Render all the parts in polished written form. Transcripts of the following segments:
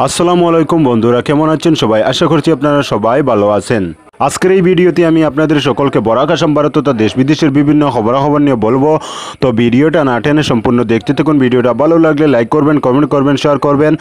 আসসালামু আলাইকুম বন্ধুরা, কেমন আছেন সবাই? আশা করছি আপনারা সবাই ভালো আছেন। আজকের এই ভিডিওতে আমি আপনাদের সকলকে বরাক আসাম ভারত তথা দেশ বিদেশের বিভিন্ন খবরাখবর নিয়ে বলবো। তো ভিডিওটা না টেনে সম্পূর্ণ দেখতে থাকুন। ভিডিওটা ভালো লাগলে লাইক করবেন, কমেন্ট করবেন, শেয়ার করবেন।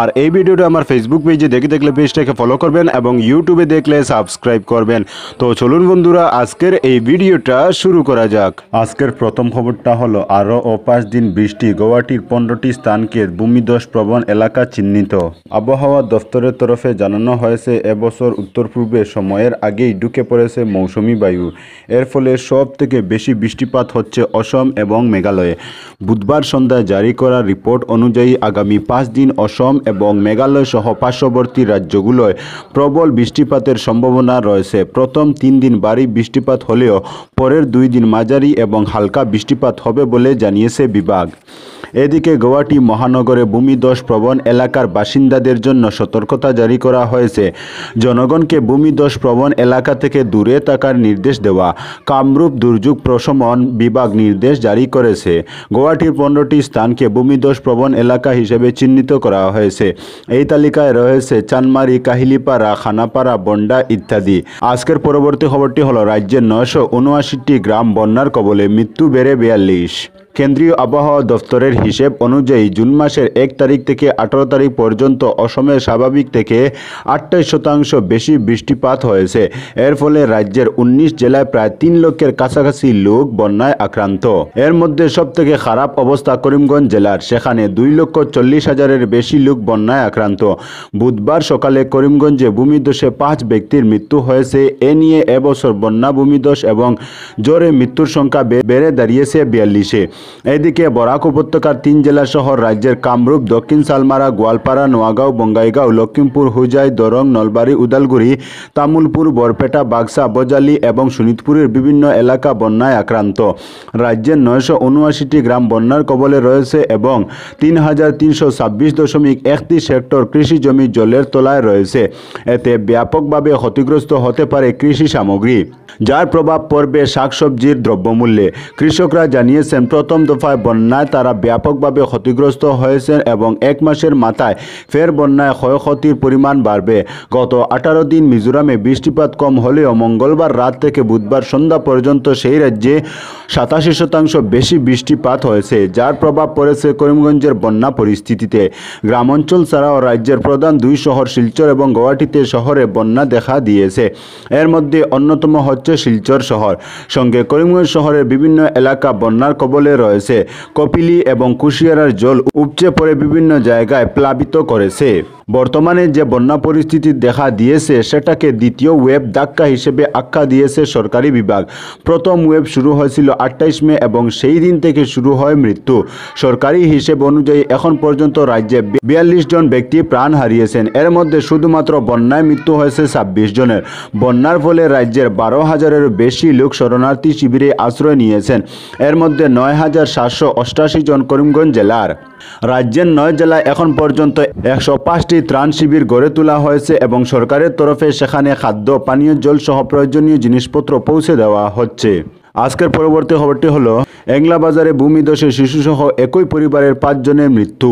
আর এই ভিডিওটা আমার ফেসবুক পেজে দেখে দেখলে পেজটাকে ফলো করবেন এবং ইউটিউবে দেখলে সাবস্ক্রাইব করবেন। তো চলুন বন্ধুরা, আজকের এই ভিডিওটা শুরু করা যাক। আজকের প্রথম খবরটা হলো আরও 5 দিন বৃষ্টি, গুয়াহাটির 15টি স্থানকে ভূমিধস প্রবণ এলাকা চিহ্নিত। আবহাওয়া দফতরের তরফে জানানো হয়েছে এবছর উত্তর পূর্বে সময়ের আগেই ঢুকে পড়েছে মৌসুমি বায়ু। এর ফলে সব থেকে বেশি বৃষ্টিপাত হচ্ছে অসম এবং মেঘালয়ে। বুধবার সন্ধ্যায় জারি করা রিপোর্ট অনুযায়ী আগামী 5 দিন অসম এবং মেঘালয় সহ পার্শ্ববর্তী রাজ্যগুলোয় প্রবল বৃষ্টিপাতের সম্ভাবনা রয়েছে। প্রথম 3 দিন ভারী বৃষ্টিপাত হলেও পরের 2 দিন মাঝারি এবং হালকা বৃষ্টিপাত হবে বলে জানিয়েছে বিভাগ। এদিকে গুয়াহাটি মহানগরে ভূমিধস প্রবণ এলাকার বাসিন্দাদের জন্য সতর্কতা জারি করা হয়েছে। জনগণকে ভূমিধস প্রবণ এলাকা থেকে দূরে থাকার নির্দেশ দেওয়া কামরূপ দুর্যোগ প্রশমন বিভাগ নির্দেশ জারি করেছে। গুয়াহাটির 15টি স্থানকে ভূমিধস প্রবণ এলাকা হিসেবে চিহ্নিত করা হয়েছে। এই তালিকায় রয়েছে চানমারি, কাহিলিপাড়া, খানাপাড়া, বন্ডা ইত্যাদি। আজকের পরবর্তী খবরটি হলো রাজ্যের 979টি গ্রাম বন্যার কবলে, মৃত্যু বেড়ে 42। কেন্দ্রীয় আবহাওয়া দফতরের হিসেব অনুযায়ী জুন মাসের 1 তারিখ থেকে 18 তারিখ পর্যন্ত অসমের স্বাভাবিক থেকে 28% বেশি বৃষ্টিপাত হয়েছে। এর ফলে রাজ্যের 19 জেলায় প্রায় 3 লক্ষের কাছাকাছি লোক বন্যায় আক্রান্ত। এর মধ্যে সবথেকে খারাপ অবস্থা করিমগঞ্জ জেলার, সেখানে 2,40,000-এর বেশি লোক বন্যায় আক্রান্ত। বুধবার সকালে করিমগঞ্জে ভূমিধসে 5 ব্যক্তির মৃত্যু হয়েছে। এ নিয়ে এবছর বন্যা, ভূমিধস এবং জ্বরে মৃত্যুর সংখ্যা বেড়ে দাঁড়িয়েছে 42-এ। এদিকে বরাক উপত্যকার 3 জেলা শহর রাজ্যের কামরূপ, দক্ষিণ সালমারা, গোয়ালপাড়া, নোয়াগাঁও, বঙ্গাইগাঁও, লক্ষ্মীমপুর, হুজাই, দরং, নলবাড়ী, উদালগুড়ি, তামুলপুর, বরপেটা, বাক্সা, বজালি এবং শোনিতপুরের বিভিন্ন এলাকা বন্যায় আক্রান্ত। রাজ্যের 979টি গ্রাম বন্যার কবলে রয়েছে এবং 3,326.31 হেক্টর কৃষি জমি জলের তলায় রয়েছে। এতে ব্যাপকভাবে ক্ষতিগ্রস্ত হতে পারে কৃষি সামগ্রী, যার প্রভাব পড়বে শাকসবজির দ্রব্যমূল্যে। কৃষকরা জানিয়েছেন প্রথম দফায় বন্যায় তারা ব্যাপকভাবে ক্ষতিগ্রস্ত হয়েছেন এবং 1 মাসের মাথায় ফের বন্যায় ক্ষয়ক্ষতির পরিমাণ বাড়বে। গত 18 দিন মিজোরামে বৃষ্টিপাত কম হলেও মঙ্গলবার রাত থেকে বুধবার সন্ধ্যা পর্যন্ত সেই রাজ্যে 87% বেশি বৃষ্টিপাত হয়েছে, যার প্রভাব পড়েছে করিমগঞ্জের বন্যা পরিস্থিতিতে। গ্রামাঞ্চল ছাড়াও রাজ্যের প্রধান 2 শহর শিলচর এবং গুয়াহাটিতে শহরে বন্যা দেখা দিয়েছে। এর মধ্যে অন্যতম হচ্ছে শিলচর শহর। সঙ্গে করিমগঞ্জ শহরের বিভিন্ন এলাকা বন্যার কবলে রয়েছে। কপিলি এবং কুশিয়ারার জল উপচে পড়ে বিভিন্ন জায়গায় প্লাবিত করেছে। বর্তমানে যে বন্যা পরিস্থিতি দেখা দিয়েছে সেটাকে দ্বিতীয় ওয়েব ধাক্কা হিসেবে আখ্যা দিয়েছে সরকারি বিভাগ। প্রথম ওয়েব শুরু হয়েছিল 28 মে এবং সেই দিন থেকে শুরু হয় মৃত্যু। সরকারি হিসেব অনুযায়ী এখন পর্যন্ত রাজ্যে 42 জন ব্যক্তি প্রাণ হারিয়েছেন। এর মধ্যে শুধুমাত্র বন্যায় মৃত্যু হয়েছে 26 জনের। বন্যার ফলে রাজ্যের 12,000-এরও বেশি লোক শরণার্থী শিবিরে আশ্রয় নিয়েছেন। এর মধ্যে 9,788 জন করিমগঞ্জ জেলার। রাজ্যের 9 জেলায় এখন পর্যন্ত 105টি ত্রাণ শিবির গড়ে তোলা হয়েছে এবং সরকারের তরফে সেখানে খাদ্য, পানীয় জল সহ প্রয়োজনীয় জিনিসপত্র পৌঁছে দেওয়া হচ্ছে। আজকের পরবর্তী খবরটি হলো এংলাবাজারে ভূমিধসে শিশুসহ একই পরিবারের 5 জনের মৃত্যু।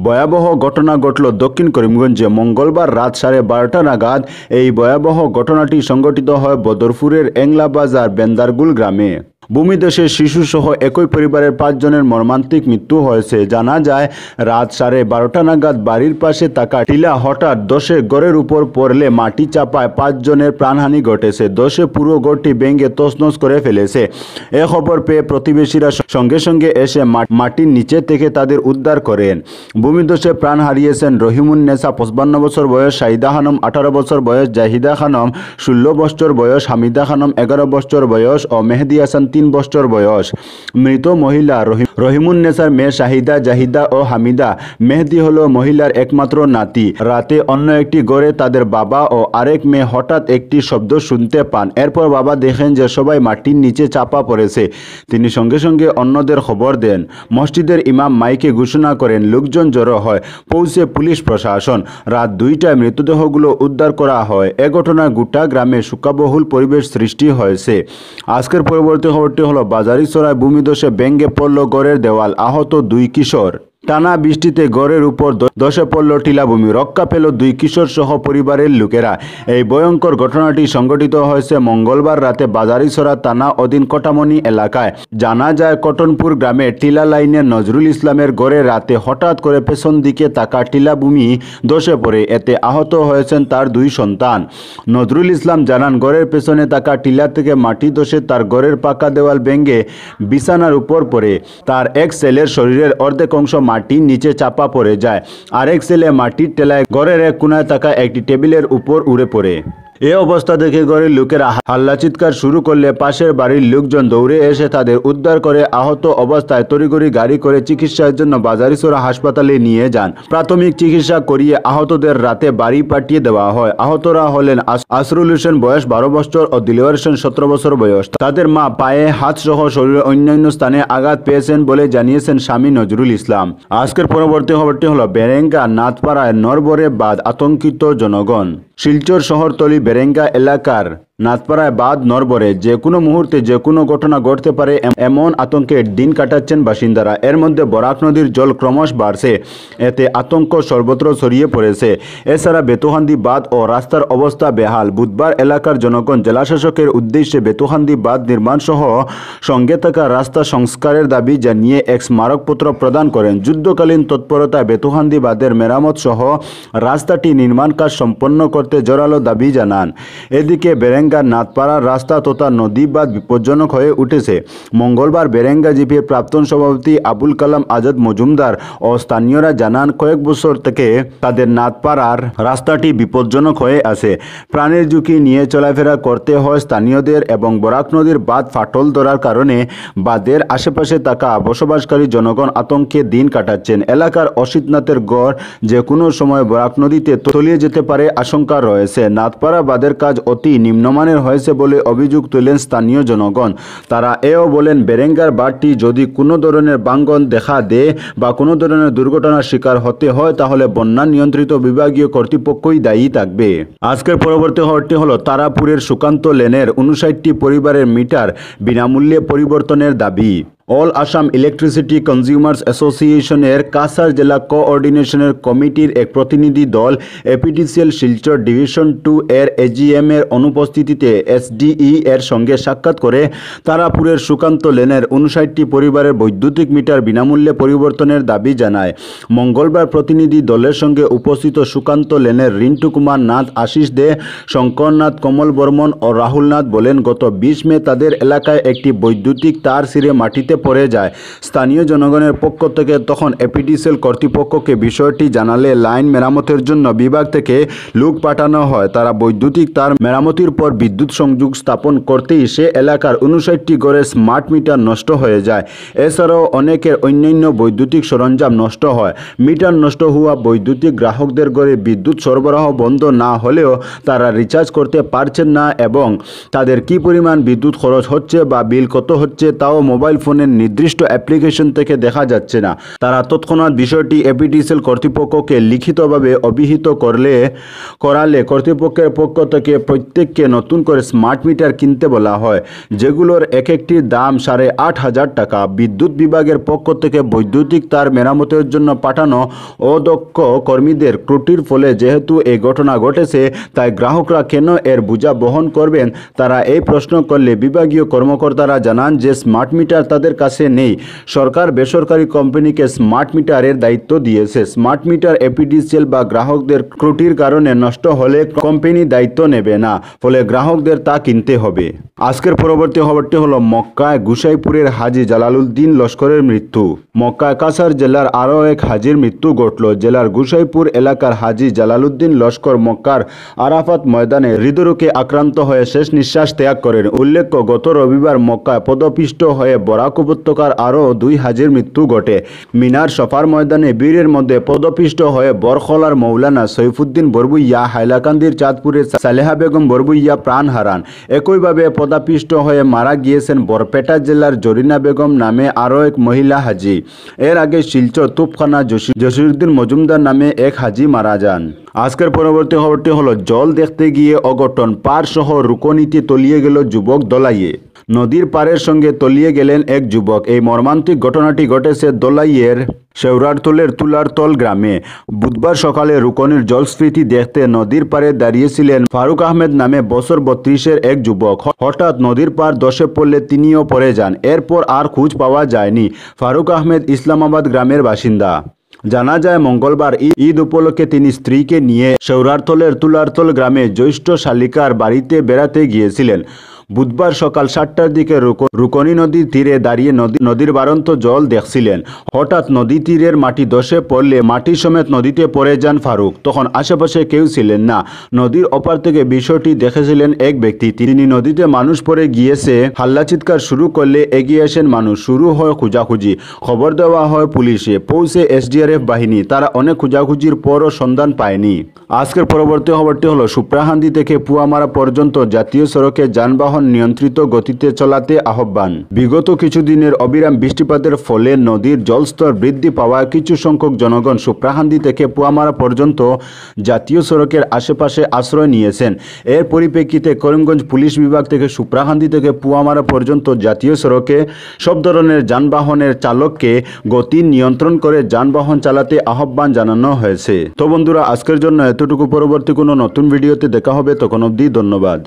ভয়াবহ ঘটনা ঘটল দক্ষিণ করিমগঞ্জে। মঙ্গলবার রাত 12:30 নাগাদ এই ভয়াবহ ঘটনাটি সংঘটিত হয় বদরপুরের এংলাবাজার বেন্দারগুল গ্রামে। ভূমিধসে শিশুসহ একই পরিবারের 5 জনের মর্মান্তিক মৃত্যু হয়েছে। জানা যায় রাত 12:30 নাগাদ বাড়ির পাশে থাকা টিলা হঠাৎ ধসে ঘরের উপর পড়লে মাটি চাপায় 5 জনের প্রাণহানি ঘটেছে। ধসে পুরো ঘরটি ভেঙে তছনছ করে ফেলেছে। এ খবর পেয়ে প্রতিবেশীরা সঙ্গে সঙ্গে এসে মাটির নিচে থেকে তাদের উদ্ধার করেন। ভূমিধসে প্রাণ হারিয়েছেন রহিমুন্নেসা 55 বছর বয়স, শাহিদা খানম 18 বছর বয়স, জাহিদা খানম 16 বছর বয়স, হামিদা খানম 11 বছর বয়স ও মেহেদি হাসান 3 বছর বয়স। মৃত মহিলা রহিমুন্নেসার মেয়ে শাহিদা, জাহিদা ও হামিদা। মেহেদি হলো মহিলার একমাত্র নাতি। রাতে অন্য একটি ঘরে তাদের বাবা ও আরেক মেয়ে হঠাৎ একটি শব্দ শুনতে পান। এরপর বাবা দেখেন যে সবাই মাটির নিচে চাপা পড়েছে। তিনি সঙ্গে সঙ্গে অন্যদের খবর দেন। মসজিদের ইমাম মাইকে ঘোষণা করেন। লোকজন জড়ো হয়। পৌঁছে পুলিশ প্রশাসন। রাত 2টায় মৃতদেহগুলো উদ্ধার করা হয়। এ ঘটনায় গোটা গ্রামে শোকাবহুল পরিবেশ সৃষ্টি হয়েছে। আজকের পরবর্তী খবরটি হলো বাজারিছড়ায় ভূমিধসে ভেঙে পড়ল ঘরের দেওয়াল, আহত 2 কিশোর। টানা বৃষ্টিতে গড়ের উপর ধসে পড়ল টিলাভূমি, রক্ষা পেল 2 কিশোর সহ পরিবারের লোকেরা। এই ভয়ঙ্কর ঘটনাটি সংঘটিত হয়েছে মঙ্গলবার রাতে বাজারিছড়া থানা অধীন কটামনি এলাকায়। জানা যায়, কটনপুর গ্রামে টিলা লাইনের নজরুল ইসলামের গড়ে রাতে হঠাৎ করে পেছন দিকে থাকা টিলাভূমি ধসে পড়ে। এতে আহত হয়েছেন তার 2 সন্তান। নজরুল ইসলাম জানান, গড়ের পেছনে থাকা টিলা থেকে মাটি ধসে তার গড়ের পাকা দেওয়াল ভেঙে বিছানার উপর পড়ে। তার এক ছেলের শরীরের অর্ধেক অংশ মাটির নিচে চাপা পড়ে যায়। আরেক ছেলে মাটির টেলায় ঘরের এক কোণায় থাকা একটি টেবিলের উপর উড়ে পড়ে। এ অবস্থা দেখে ঘরের লোকেরা হাল্লা চিৎকার শুরু করলে পাশের বাড়ির লোকজন দৌড়ে এসে তাদের উদ্ধার করে আহত অবস্থায় তড়িঘড়ি গাড়ি করে চিকিৎসার জন্য বাজারিছড়া হাসপাতালে নিয়ে যান। প্রাথমিক চিকিৎসা করিয়ে আহতদের রাতে বাড়ি পাঠিয়ে দেওয়া হয়। আহতরা হলেন আসরুল হোসেন, বয়স 12 বছর, ও দিলওয়ার হোসেন, 17 বছর বয়স। তাদের মা পায়ে, হাত সহ শরীরের অন্যান্য স্থানে আঘাত পেয়েছেন বলে জানিয়েছেন স্বামী নজরুল ইসলাম। আজকের পরবর্তী খবরটি হলো বেরেঙ্গা নাথপাড়ায় নরবরে বাদ, আতঙ্কিত জনগণ। শিলচর শহরতলি বেরেঙ্গা এলাকার নাথপাড়ায় বাদ নরবরে যে কোনো মুহূর্তে যে কোনো ঘটনা ঘটতে পারে এমন আতঙ্কের দিন কাটাচ্ছেন বাসিন্দারা। এর মধ্যে বরাক নদীর জল ক্রমশ বাড়ছে, এতে আতঙ্ক সর্বত্র ছড়িয়ে পড়েছে। এছাড়া বেতুহান্দি বাঁধ ও রাস্তার অবস্থা বেহাল। বুধবার এলাকার জনগণ জেলাশাসকের উদ্দেশ্যে বেতুহান্দি বাঁধ নির্মাণ সহ সঙ্গে থাকা রাস্তা সংস্কারের দাবি জানিয়ে এক স্মারকপত্র প্রদান করেন। যুদ্ধকালীন তৎপরতায় বেতুহান্দি বাঁধের মেরামত সহ রাস্তাটি নির্মাণ কাজ সম্পন্ন করতে জোরালো দাবি জানান। এদিকে বেরেঙ্গা নাথপাড়ার রাস্তা তথা নদী বাঁধ বিপজ্জনক হয়ে উঠেছে। মঙ্গলবার বেরেঙ্গা জিপির প্রাক্তন সভাপতি আবুল কালাম আজাদ মজুমদার ও স্থানীয়রা জানান, কয়েক বছর থেকে তাদের নাথপাড়ার রাস্তাটি বিপজ্জনক হয়ে আছে। প্রাণের ঝুঁকি নিয়ে চলাফেরা করতে হয় স্থানীয়দের এবং বরাক নদীর বাঁধ ফাটল ধরার কারণে বাঁধের আশেপাশে থাকা বসবাসকারী জনগণ আতঙ্কে দিন কাটাচ্ছেন। এলাকার অসিতনাথের গড় যে কোনো সময় বরাক নদীতে তলিয়ে যেতে পারে আশঙ্কা রয়েছে। নাথপাড়া বাঁধের কাজ অতি নিম্নমানের হয়েছে বলে অভিযোগ তোলেন স্থানীয় জনগণ। তারা এও বলেন, বেরেঙ্গার বাঁধটি যদি কোনো ধরনের ভাঙন দেখা দেয় বা কোনো ধরনের দুর্ঘটনার শিকার হতে হয় তাহলে বন্যা নিয়ন্ত্রিত বিভাগীয় কর্তৃপক্ষই দায়ী থাকবে। আজকের পরবর্তী খবরটি হলো তারাপুরের সুকান্ত লেনের 59টি পরিবারের মিটার বিনামূল্যে পরিবর্তনের দাবি। অল আসাম ইলেকট্রিসিটি কনজিউমার্স অ্যাসোসিয়েশনের কাছাড় জেলা কোঅর্ডিনেশনের কমিটির এক প্রতিনিধি দল এপিডিসিএল শিলচর ডিভিশন 2 এর এজিএম এর অনুপস্থিতিতে এসডিই এর সঙ্গে সাক্ষাৎ করে তারাপুরের সুকান্ত লেনের 59টি পরিবারের বৈদ্যুতিক মিটার বিনামূল্যে পরিবর্তনের দাবি জানায়। মঙ্গলবার প্রতিনিধি দলের সঙ্গে উপস্থিত সুকান্ত লেনের রিন্টু কুমার নাথ, আশিস দে, শঙ্কর নাথ, কমল বর্মন ও রাহুল নাথ বলেন, গত 20 মে তাদের এলাকায় একটি বৈদ্যুতিক তার ছিঁড়ে মাটিতে পড়ে যায়। স্থানীয় জনগণের পক্ষ থেকে তখন এপিডিসিএল কর্তৃপক্ষকে বিষয়টি জানালে লাইন মেরামতের জন্য বিভাগ থেকে লোক পাঠানো হয়। তারা বৈদ্যুতিক তার মেরামতির পর বিদ্যুৎ সংযোগ স্থাপন করতেই সে এলাকার 59টি ঘরে স্মার্ট মিটার নষ্ট হয়ে যায়। এছাড়াও অনেকের অন্যান্য বৈদ্যুতিক সরঞ্জাম নষ্ট হয়। মিটার নষ্ট হওয়া বৈদ্যুতিক গ্রাহকদের ঘরে বিদ্যুৎ সরবরাহ বন্ধ না হলেও তারা রিচার্জ করতে পারছেন না এবং তাদের কী পরিমাণ বিদ্যুৎ খরচ হচ্ছে বা বিল কত হচ্ছে তাও মোবাইল ফোনের নির্দিষ্ট অ্যাপ্লিকেশন থেকে দেখা যাচ্ছে না। তারা তৎক্ষণাৎ বিষয়টি এপিডিসিএল কর্তৃপক্ষকে লিখিতভাবে অভিহিত করালে কর্তৃপক্ষের পক্ষ থেকে প্রত্যেককে নতুন করে স্মার্ট মিটার কিনতে বলা হয়, যেগুলোর এক একটির দাম 8,500 টাকা। বিদ্যুৎ বিভাগের পক্ষ থেকে বৈদ্যুতিক তার মেরামতের জন্য পাঠানো অদক্ষ কর্মীদের ত্রুটির ফলে যেহেতু এই ঘটনা ঘটেছে, তাই গ্রাহকরা কেন এর বোঝা বহন করবেন? তারা এই প্রশ্ন করলে বিভাগীয় কর্মকর্তারা জানান যে স্মার্ট মিটার তাদের কাছে নেই। সরকার বেসরকারি কোম্পানিকে স্মার্ট মিটারের দায়িত্ব দিয়েছে। স্মার্ট মিটার এপিডিসিএল বা গ্রাহকদের ত্রুটির কারণে নষ্ট হলে কোম্পানি দায়িত্ব নেবে না, ফলে গ্রাহকদের তা কিনতে হবে। আজকের পরবর্তী খবরটি হলো মক্কায় গুসাইপুরের হাজী জালালউদ্দিন লস্করের মৃত্যু। মক্কায় কাছাড় জেলার আরও এক হাজির মৃত্যু ঘটল। জেলার গুসাইপুর এলাকার হাজী জালালউদ্দিন লস্কর মক্কার আরাফাত ময়দানে হৃদরোগে আক্রান্ত হয়ে শেষ নিঃশ্বাস ত্যাগ করেন। উল্লেখ্য, গত রবিবার মক্কায় পদপিষ্ট হয়ে বরাক উপত্যকার আরও 2 হাজির মৃত্যু ঘটে। মিনার সফার ময়দানে বীরের মধ্যে পদপিষ্ট হয়ে বরখলার মৌলানা সৈফুদ্দিন বরবুইয়া, হাইলাকান্দির চাঁদপুরের সালেহা বেগম বরবুইয়া প্রাণ হারান। একইভাবে পদপিষ্ট হয়ে মারা গিয়েছেন বরপেটা জেলার জরিনা বেগম নামে আরও এক মহিলা হাজি। এর আগে শিলচর তুপখানা জসিরউদ্দিন মজুমদার নামে এক হাজি মারা যান। আজকের পরবর্তী খবরটি হলো জল দেখতে গিয়ে অঘটন, পার সহ রুকনিতে তলিয়ে গেল যুবক দলাইয়ে। নদীর পাড়ের সঙ্গে তলিয়ে গেলেন এক যুবক। এই মর্মান্তিক ঘটনাটি ঘটেছে দোলাইয়ের শেওড়ারতলের তুলারতল গ্রামে। বুধবার সকালে রুকনির জলস্ফীতি দেখতে নদীর পাড়ে দাঁড়িয়েছিলেন ফারুক আহমেদ নামে বছর 32-এর এক যুবক। হঠাৎ নদীর পাড় ধসে পড়লে তিনিও পড়ে যান। এরপর আর খোঁজ পাওয়া যায়নি। ফারুক আহমেদ ইসলামাবাদ গ্রামের বাসিন্দা। জানা যায় মঙ্গলবার ঈদ উপলক্ষে তিনি স্ত্রীকে নিয়ে শেওড়ারতলের তুলারতল গ্রামে জ্যৈষ্ঠ শালিকার বাড়িতে বেড়াতে গিয়েছিলেন। বুধবার সকাল 7টার দিকে রুকনি নদীর তীরে দাঁড়িয়ে নদীর বাড়ন্ত জল দেখছিলেন। হঠাৎ নদী তীরের মাটি ধসে পড়লে মাটি সমেত নদীতে পড়ে যান ফারুক। তখন আশেপাশে কেউ ছিলেন না। নদীর ওপার থেকে বিষয়টি দেখেছিলেন এক ব্যক্তি। তিনি নদীতে মানুষ পড়ে গিয়েছে হাল্লা চিৎকার শুরু করলে এগিয়ে আসেন মানুষ। শুরু হয় খোঁজাখুঁজি। খবর দেওয়া হয় পুলিশে। পৌঁছে SDRF বাহিনী। তারা অনেক খোঁজাখুঁজির পরও সন্ধান পায়নি। আজকের পরবর্তী খবরটি হলো সুপ্রাহান্দি থেকে পুয়ামারা পর্যন্ত জাতীয় সড়কে যানবাহন নিয়ন্ত্রিত গতিতে চলাতে আহ্বান। বিগত কিছুদিনের অবিরাম বৃষ্টিপাতের ফলে নদীর জলস্তর বৃদ্ধি পাওয়ায় কিছু সংখ্যক জনগণ সুপ্রাহান্দি থেকে পুয়ামারা পর্যন্ত জাতীয় সড়কের আশেপাশে আশ্রয় নিয়েছেন। এর পরিপ্রেক্ষিতে করিমগঞ্জ পুলিশ বিভাগ থেকে সুপ্রাহান্দি থেকে পুয়ামারা পর্যন্ত জাতীয় সড়কে সব ধরনের যানবাহনের চালককে গতি নিয়ন্ত্রণ করে যানবাহন চালাতে আহ্বান জানানো হয়েছে। তো বন্ধুরা, আজকের জন্য এতটুকু। পরবর্তী কোনো নতুন ভিডিওতে দেখা হবে। তখন অবধি ধন্যবাদ।